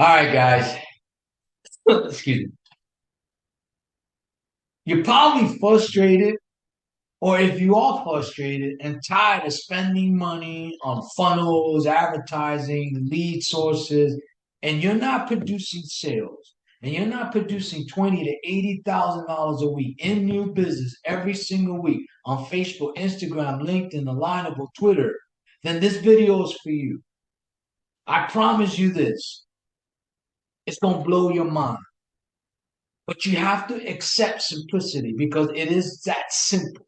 All right, guys. Excuse me. You're probably frustrated, or if you are frustrated and tired of spending money on funnels, advertising, lead sources, and you're not producing sales, and you're not producing $20 to $80,000 a week in new business every single week on Facebook, Instagram, LinkedIn, Alignable, Twitter, then this video is for you. I promise you this. It's gonna blow your mind. But you have to accept simplicity because it is that simple.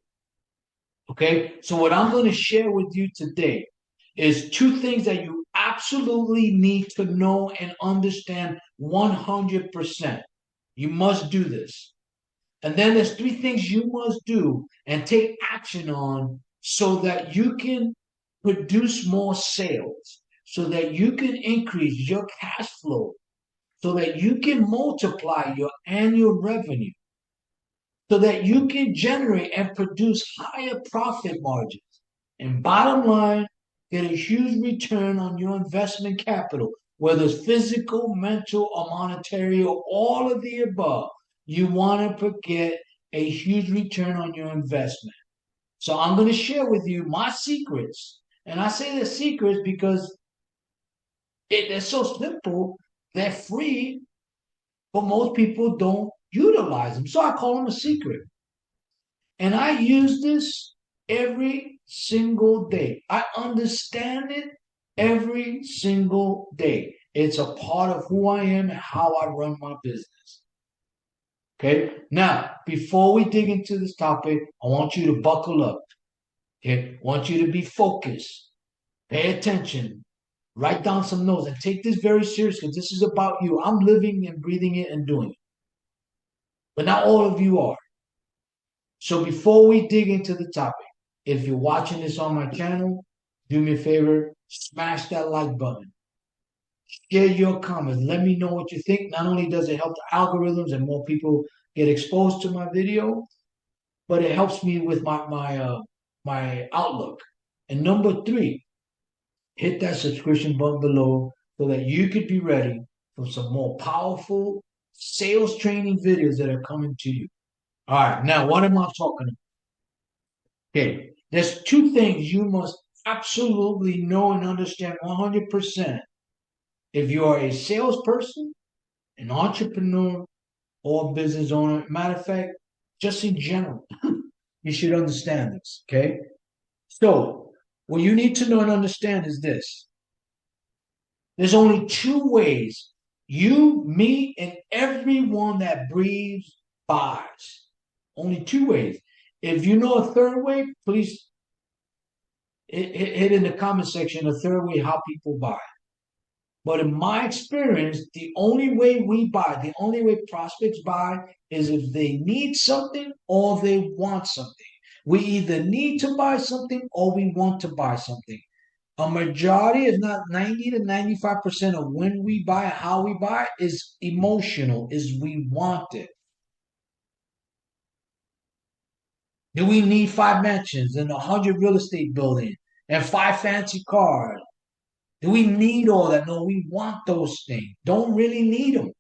Okay. So, what I'm going to share with you today is two things that you absolutely need to know and understand 100%. You must do this. And then there's three things you must do and take action on so that you can produce more sales, so that you can increase your cash flow, so that you can multiply your annual revenue, so that you can generate and produce higher profit margins. And bottom line, get a huge return on your investment capital, whether it's physical, mental, or monetary, or all of the above. You want to get a huge return on your investment. So I'm going to share with you my secrets. And I say the secrets because they're so simple, they're free, but most people don't utilize them. So I call them a secret. And I use this every single day. I understand it every single day. It's a part of who I am and how I run my business. Okay. Now, before we dig into this topic, I want you to buckle up. Okay. I want you to be focused. Pay attention. Write down some notes and take this very seriously because this is about you. I'm living and breathing it and doing it. But not all of you are. So before we dig into the topic, if you're watching this on my channel, do me a favor, smash that like button. Share your comments. Let me know what you think. Not only does it help the algorithms and more people get exposed to my video, but it helps me with my outlook. And number three, hit that subscription button below so that you could be ready for some more powerful sales training videos that are coming to you. All right, now what am I talking about? Okay, there's two things you must absolutely know and understand 100% if you are a salesperson, an entrepreneur, or a business owner. Matter of fact, just in general, you should understand this. Okay, so what you need to know and understand is this: there's only two ways you, me, and everyone that breathes buys. Only two ways. If you know a third way, please hit in the comment section a third way how people buy. But in my experience, the only way we buy, the only way prospects buy is if they need something or they want something. We either need to buy something or we want to buy something. A majority, if not 90 to 95% of when we buy, how we buy is emotional, is we want it. Do we need 5 mansions and 100 real estate buildings and 5 fancy cars? Do we need all that? No, we want those things. Don't really need them.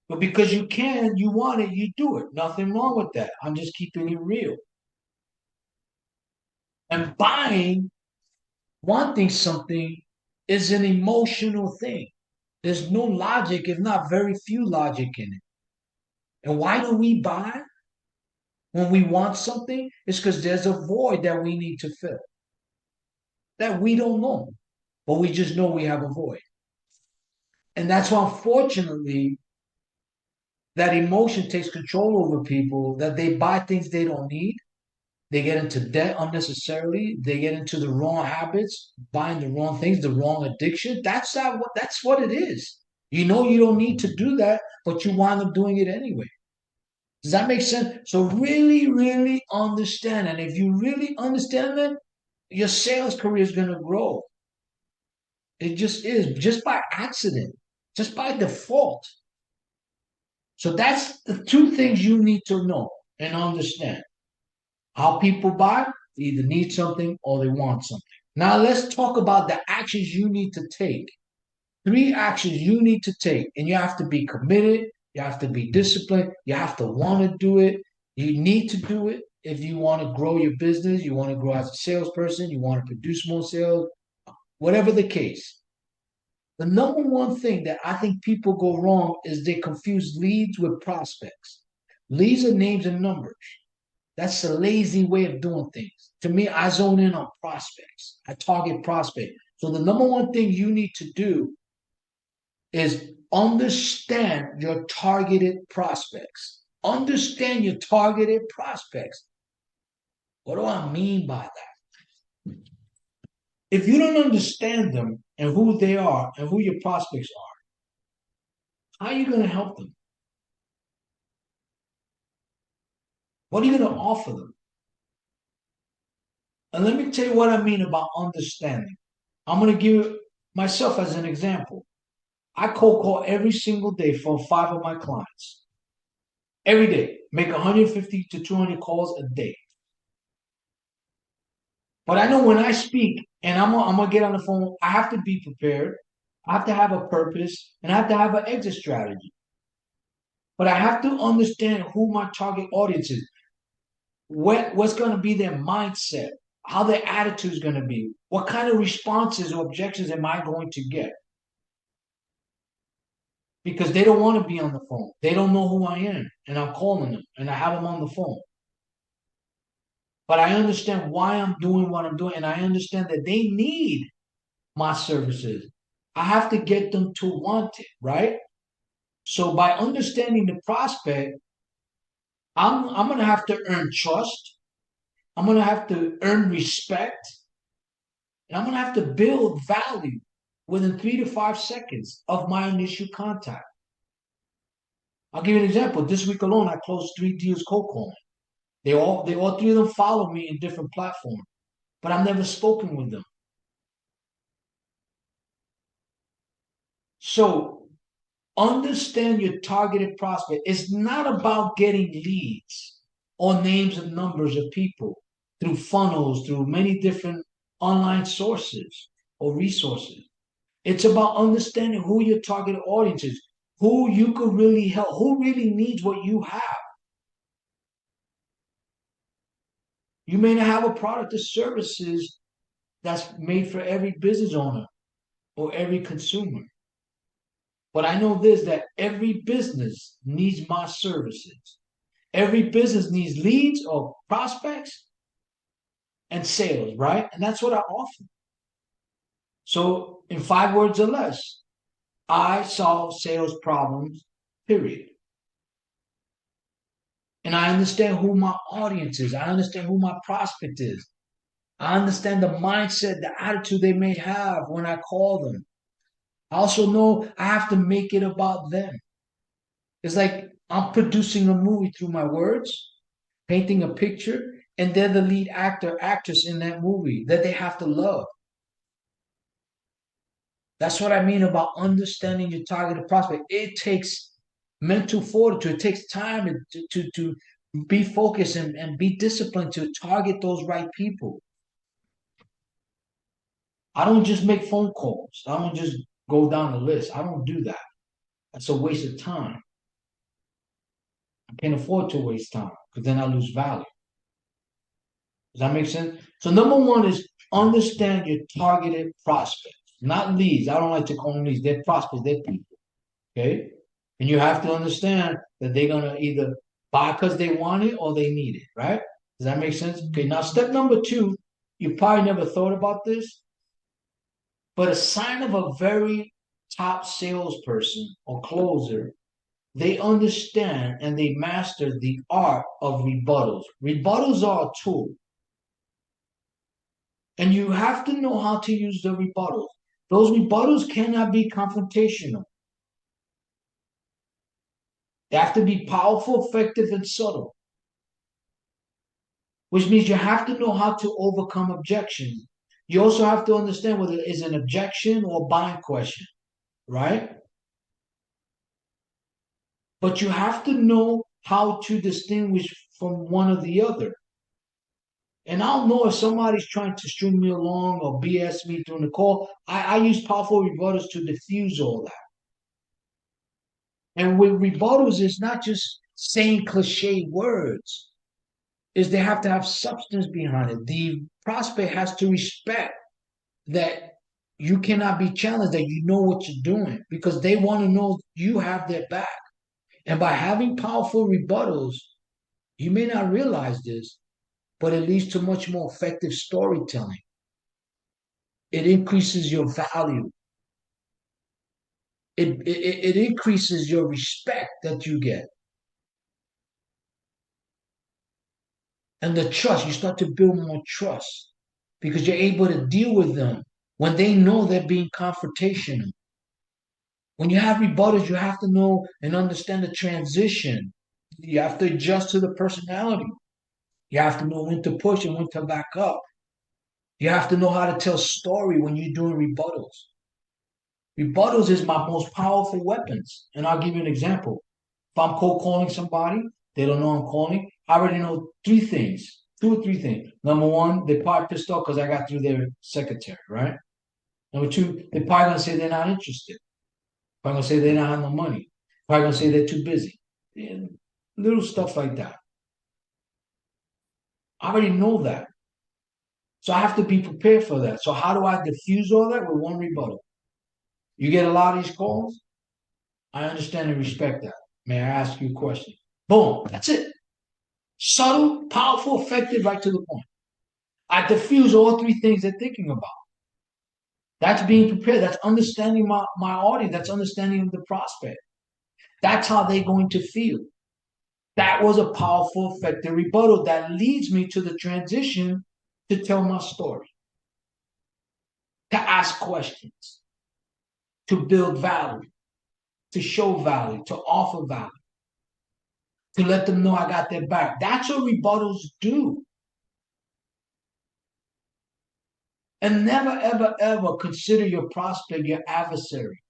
But because you can, you want it, you do it. Nothing wrong with that. I'm just keeping it real. And buying, wanting something is an emotional thing. There's no logic, if not very few logic in it. And why do we buy when we want something? It's because there's a void that we need to fill that we don't know, but we just know we have a void. And that's why, unfortunately, that emotion takes control over people, that they buy things they don't need. They get into debt unnecessarily. They get into the wrong habits, buying the wrong things, the wrong addiction. That's what it is. You know you don't need to do that, but you wind up doing it anyway. Does that make sense? So really, really understand. And if you really understand that, your sales career is going to grow. It just is, just by accident, just by default. So that's the two things you need to know and understand. How people buy, they either need something or they want something. Now let's talk about the actions you need to take Three actions you need to take, and you have to be committed, you have to be disciplined, you have to want to do it. You need to do it if you want to grow your business, you want to grow as a salesperson, you want to produce more sales, whatever the case. The number one thing that I think people go wrong is they confuse leads with prospects. Leads are names and numbers. That's a lazy way of doing things. To me, I zone in on prospects. I target prospect. So the number one thing you need to do is understand your targeted prospects. Understand your targeted prospects. What do I mean by that? If you don't understand them and who they are and who your prospects are, how are you going to help them? What are you going to offer them? And let me tell you what I mean about understanding. I'm going to give myself as an example. I cold call every single day for 5 of my clients. Every day, make 150 to 200 calls a day. But I know when I speak and I'm gonna get on the phone, I have to be prepared. I have to have a purpose and I have to have an exit strategy. But I have to understand who my target audience is, what's going to be their mindset, how their attitude is going to be, what kind of responses or objections am I going to get? Because they don't want to be on the phone. They don't know who I am, and I'm calling them, and I have them on the phone. But I understand why I'm doing what I'm doing, and I understand that they need my services. I have to get them to want it, right? So by understanding the prospect, I'm gonna have to earn trust. I'm gonna have to earn respect, and I'm gonna have to build value within 3 to 5 seconds of my initial contact. I'll give you an example. This week alone, I closed 3 deals cold calling. They all three of them follow me in different platforms, but I've never spoken with them. So understand your targeted prospect. It's not about getting leads or names and numbers of people through funnels, through many different online sources or resources. It's about understanding who your target audience is, who you could really help, who really needs what you have. You may not have a product or services that's made for every business owner or every consumer. But I know this that every business needs my services. Every business needs leads or prospects and sales, right? And that's what I offer. So, in 5 words or less, I solve sales problems, period. And I understand who my audience is. I understand who my prospect is. I understand the mindset, the attitude they may have when I call them. I also know I have to make it about them. It's like I'm producing a movie through my words, painting a picture, and they're the lead actor, actress in that movie that they have to love. That's what I mean about understanding your targeted prospect. It takes mental fortitude. It takes time to be focused and be disciplined to target those right people. I don't just make phone calls. I don't just go down the list. I don't do that. That's a waste of time. I can't afford to waste time because then I lose value. Does that make sense? So number one is understand your targeted prospects, not leads. I don't like to call them leads. They're prospects. They're people. Okay, and you have to understand that they're gonna either buy because they want it or they need it. Right? Does that make sense? Okay. Now step number two, you probably never thought about this, but a sign of a very top salesperson or closer, they understand and they master the art of rebuttals. Rebuttals are a tool. And you have to know how to use the rebuttals. Those rebuttals cannot be confrontational. They have to be powerful, effective, and subtle, which means you have to know how to overcome objections. You also have to understand whether it is an objection or a buying question, right? But you have to know how to distinguish from one or the other. And I'll know if somebody's trying to string me along or BS me during the call. I use powerful rebuttals to diffuse all that. And with rebuttals, it's not just saying cliche words, is they have to have substance behind it. The prospect has to respect that you cannot be challenged, that you know what you're doing, because they want to know you have their back. And by having powerful rebuttals, you may not realize this, but it leads to much more effective storytelling. It increases your value. It increases your respect that you get and the trust. You start to build more trust because you're able to deal with them when they know they're being confrontational. When you have rebuttals, you have to know and understand the transition. You have to adjust to the personality. You have to know when to push and when to back up. You have to know how to tell story when you're doing rebuttals. Rebuttals is my most powerful weapons. And I'll give you an example. If I'm cold calling somebody, they don't know I'm calling. I already know three things, two or three things. Number one, they probably pissed off because I got through their secretary, right? Number two, they're probably gonna say they're not interested. Probably gonna say they don't have no money. Probably gonna say they're too busy. And little stuff like that. I already know that. So I have to be prepared for that. So how do I diffuse all that? With one rebuttal. You get a lot of these calls. I understand and respect that. May I ask you a question? Boom. That's it. Subtle, powerful, effective, right to the point. I diffuse all three things they're thinking about. That's being prepared. That's understanding my audience. That's understanding the prospect. That's how they're going to feel. That was a powerful, effective rebuttal that leads me to the transition to tell my story, to ask questions, to build value, to show value, to offer value, to let them know I got their back. That's what rebuttals do. And never, ever, ever consider your prospect your adversary.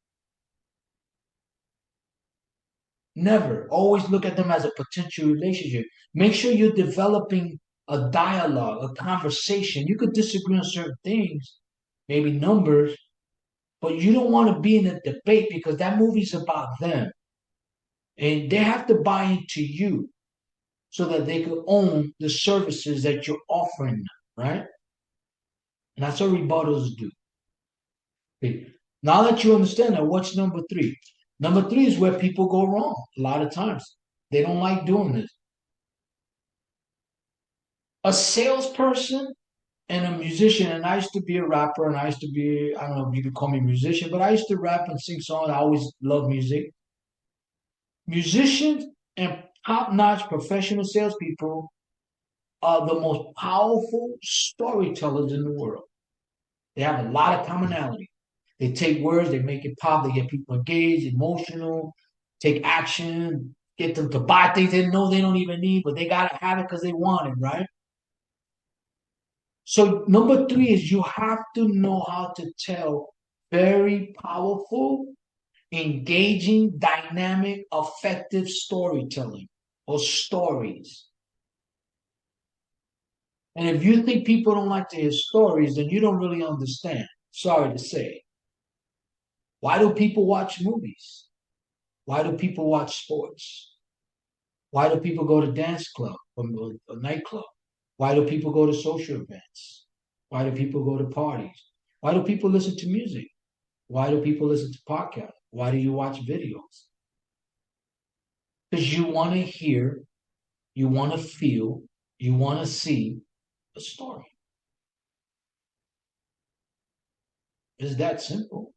Never. Always look at them as a potential relationship. Make sure you're developing a dialogue, a conversation. You could disagree on certain things, maybe numbers, but you don't want to be in a debate because that movie's about them. And they have to buy into you so that they could own the services that you're offering them, right? And that's what rebuttals do. Okay. Now that you understand that, what's number three? Number three is where people go wrong a lot of times. They don't like doing this. A salesperson and a musician, and I used to be a rapper, and I used to be, I don't know if you could call me a musician, but I used to rap and sing songs. I always loved music. Musicians and top-notch professional salespeople are the most powerful storytellers in the world. They have a lot of commonality. They take words, they make it pop, they get people engaged, emotional, take action, get them to buy things they know they don't even need, but they gotta have it because they want it, right? So number three is you have to know how to tell very powerful, engaging, dynamic, effective storytelling or stories. And if you think people don't like to hear stories, then you don't really understand. Sorry to say. Why do people watch movies? Why do people watch sports? Why do people go to dance club or a nightclub? Why do people go to social events? Why do people go to parties? Why do people listen to music? Why do people listen to podcasts? Why do you watch videos? Because you want to hear, you want to feel, you want to see a story. It's that simple.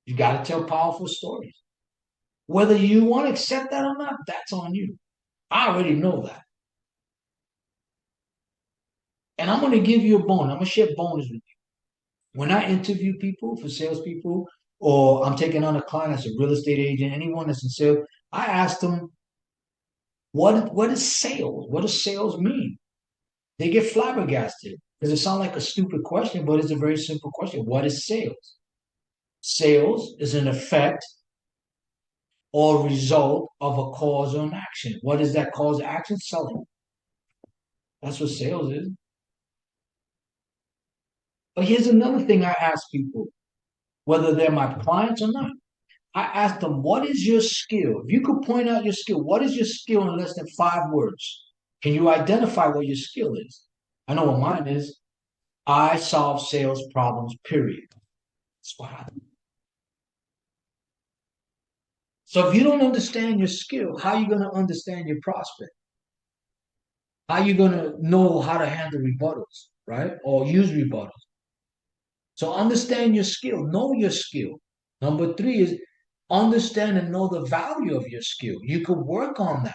You got to tell powerful stories. Whether you want to accept that or not, that's on you. I already know that. And I'm going to give you a bonus. I'm going to share bonus with you. When I interview people for salespeople, or I'm taking on a client as a real estate agent, anyone that's in sales, I ask them, what is sales? What does sales mean? They get flabbergasted because it sounds like a stupid question, but it's a very simple question. What is sales? Sales is an effect or result of a cause or an action. What is that cause or action? Selling. That's what sales is. But here's another thing I ask people, whether they're my clients or not. I ask them, what is your skill? If you could point out your skill, what is your skill in less than 5 words? Can you identify what your skill is? I know what mine is. I solve sales problems, period. That's what I do. So if you don't understand your skill, how are you going to understand your prospect? How are you going to know how to handle rebuttals, right? Or use rebuttals? So understand your skill, know your skill. Number three is understand and know the value of your skill. You could work on that,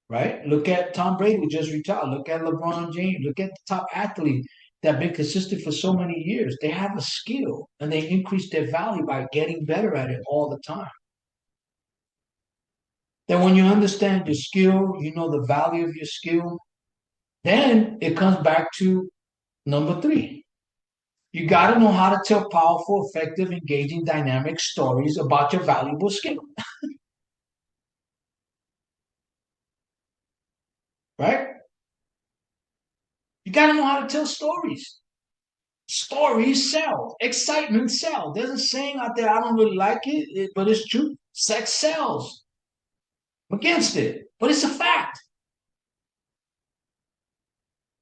right? Look at Tom Brady, who just retired. Look at LeBron James. Look at the top athletes that have been consistent for so many years. They have a skill and they increase their value by getting better at it all the time. Then when you understand your skill, you know the value of your skill, then it comes back to number three. You got to know how to tell powerful, effective, engaging, dynamic stories about your valuable skill, right? You got to know how to tell stories. Stories sell. Excitement sells. There's a saying out there, I don't really like it, but it's true. Sex sells. I'm against it, but it's a fact.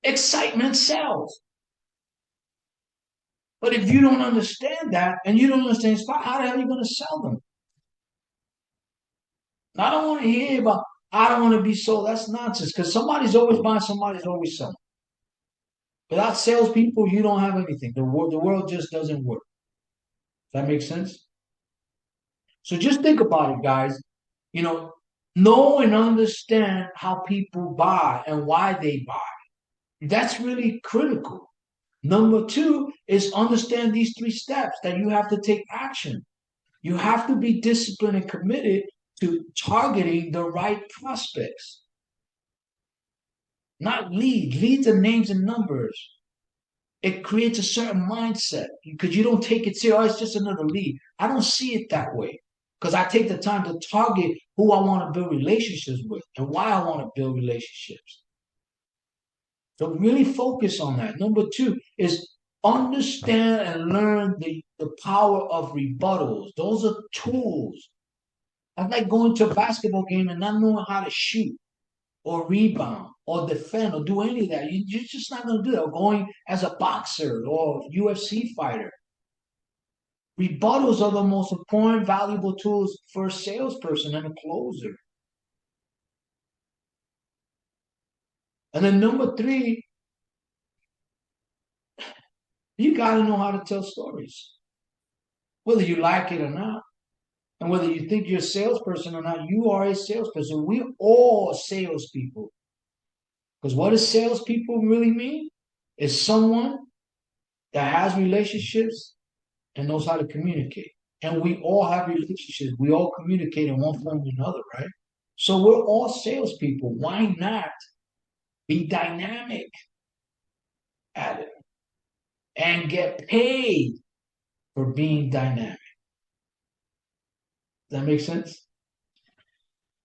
Excitement sells. But if you don't understand that and you don't understand spot, how the hell are you going to sell them? I don't want to hear about, I don't want to be sold. That's nonsense because somebody's always buying, somebody's always selling. Without salespeople, you don't have anything. The world just doesn't work. Does that make sense? So just think about it, guys. You know and understand how people buy and why they buy. That's really critical. Number two is understand these 3 steps that you have to take action. You have to be disciplined and committed to targeting the right prospects, not leads. Leads are names and numbers. It creates a certain mindset because you don't take it serious. Oh, it's just another lead. I don't see it that way because I take the time to target who I want to build relationships with and why I want to build relationships. So really focus on that. Number two is understand and learn the power of rebuttals. Those are tools. That's like going to a basketball game and not knowing how to shoot or rebound or defend or do any of that. You're just not going to do that. Or going as a boxer or UFC fighter. Rebuttals are the most important, valuable tools for a salesperson and a closer. And then number three, you got to know how to tell stories, whether you like it or not. And whether you think you're a salesperson or not, you are a salesperson. We're all salespeople. Because what does salespeople really mean? It's someone that has relationships and knows how to communicate. And we all have relationships. We all communicate in one form or another, right? So we're all salespeople. Why not be dynamic at it and get paid for being dynamic? Does that make sense?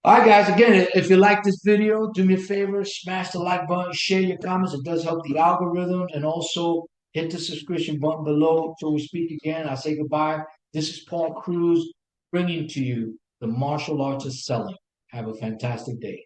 All right, guys. Again, if you like this video, do me a favor, smash the like button, share your comments. It does help the algorithm. And also hit the subscription button below. Till we speak again, I say goodbye. This is Paul Cruz bringing to you the martial arts of selling. Have a fantastic day.